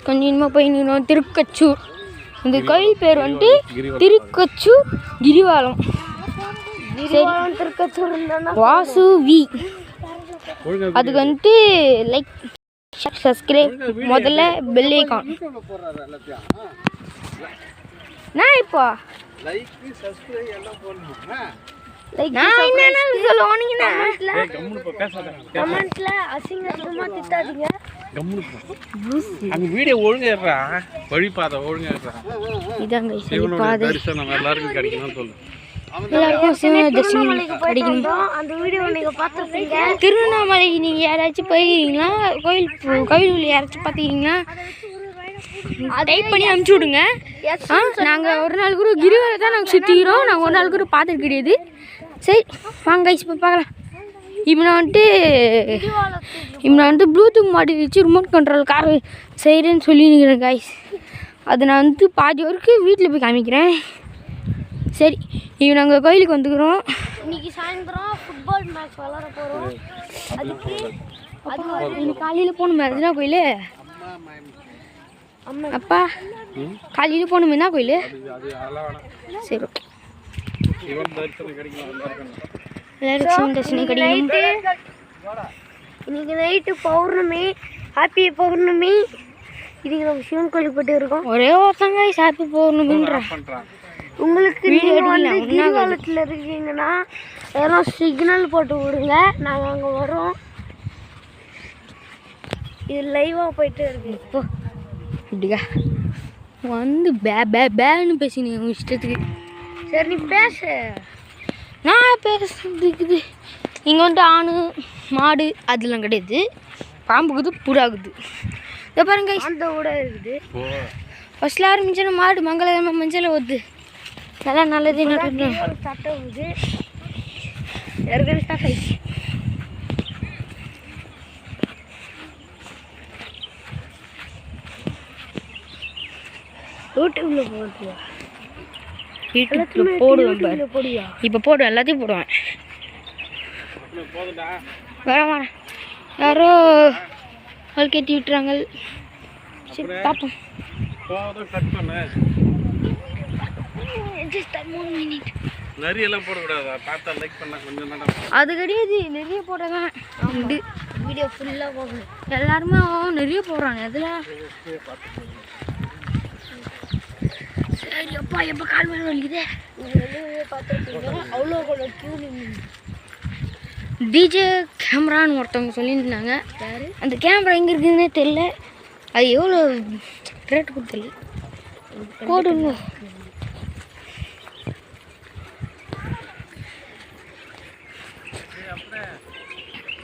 கொஞ்சம் இனிமே போய் நின்னோம். திருக்கச்சூர். இந்த கோயில் பேர் வந்துட்டு திருக்கச்சூர் கிரிவாலம். திருக்கச்சூர் வாசு வி. அதுக்கு வந்துட்டு லைக் சப்ஸ்கிரைப் முதல்ல பெல் ஐகான். நான் இப்போ நான் என்ன சொல்லுவோம் நீங்க கமெண்ட்ல அசிங்கமா திட்டாதீங்க. அந்த வீடியோ ஒழுங்கா ஏறா வழிபாதை ஒழுங்கா ஏறா. இதாங்க வழிபாதை தரிசனம் எல்லாருக்கும் கிடைக்கணும்னு சொல்லு. எல்லாருக்கும் சிவ தரிசனம் கிடைக்கணும். அந்த வீடியோ நீங்க பார்த்திருப்பீங்க. திருவண்ணாமலை நீங்க யாராச்சும் போயிருக்கீங்களா? கோயில் யாராச்சும் பார்த்துருக்கீங்களா? டைப் பண்ணி அனுப்பிச்சி விடுங்க. நாங்கள் ஒரு நாள் கூட கிரிவலம் தான் நாங்கள் சுற்றிக்கிறோம். நாங்கள் ஒரு நாள் கூட பார்த்தது கிடையாது. சரி வாங்க இப்போ பார்க்கலாம். இப்போ நான் வந்துட்டு ப்ளூடூத் மாட்டி வச்சு ரிமோட் கண்ட்ரோல் கார் செய்கிறேன்னு சொல்லியிருக்கிறேன் காய்ஸ். அது நான் வந்து பாதி வரைக்கும் வீட்டில் போய் காமிக்கிறேன். சரி இப்போ நாங்கள் கோயிலுக்கு வந்துக்கிறோம். இன்னைக்கு சாயந்தரம் ஃபுட்பால் மேட்ச் விளாட போகிறோம். இன்னைக்கு காலையில் போகணுமே. அதுதான் கோயில் அப்பா காலையில் போகணுமே. என்ன கோயில்? சரி ஓகே. எல்லாருக்கும் தரிசனம் கிடைக்கும். இன்னைக்கு நைட்டு பௌர்ணமி. ஹாப்பி பௌர்ணமி. இதுக்கு நம்ம சிவன் கோயிலுக்கு போயிட்டு இருக்கோம். ஒரே ஒருத்தங்க ஹாப்பி பௌர்ணமின்ற உங்களுக்கு நீங்கள் வந்து கிரிவலத்தில் இருக்கீங்கன்னா எல்லாம் சிக்னல் போட்டு விடுங்க. நாங்கள் அங்கே வரோம். இது லைவாக போயிட்டு இருக்கு. இப்போ இப்படிக்கா வந்து பேன்னு பேசினீங்க உங்கள் இஷ்டத்துக்கு. சரி நீ பேச. நான் பேசுறதுக்குது இங்கே வந்துட்டு ஆணு மாடு அதெல்லாம் கிடையாது. பாம்புக்குது புறாக்குது. இதை பாருங்க அந்த கூட இருக்குது. ஃபஸ்ட்டில் ஆரம்பிச்சோன்னா மாடு மங்கள மஞ்சள் ஒத்து நல்லா நல்லது சட்டை வருது. ஏற்கனவே ஸ்டார்ட் ஆயிடுச்சு. யூடியூப்ல போடுறியா? யூடியூப்ல போடுவேன் பாரு. இப்போ போடுவேன், எல்லாத்தையும் போடுவேன். வரேன் யாரோ ஆள் கட்டி விட்டுறாங்க. சரி பார்ப்போம். அது கிடையாது, நிறைய போடுறதான் வீடியோ ஃபுல்லாக போகணும். எல்லாருமே நிறைய போடுறாங்க. அதில் சரி அப்பா எப்போ கால் மேலே வலிக்குதே. பார்த்துருக்கீங்க அவ்வளோ கூட க்யூ டிஜே கேமரான்னு ஒருத்தவங்க சொல்லியிருந்தாங்க. அந்த கேமரா எங்கே இருக்குதுன்னே தெரில. அது எவ்வளோ ரேட்டு கொடுத்தல போடுங்க.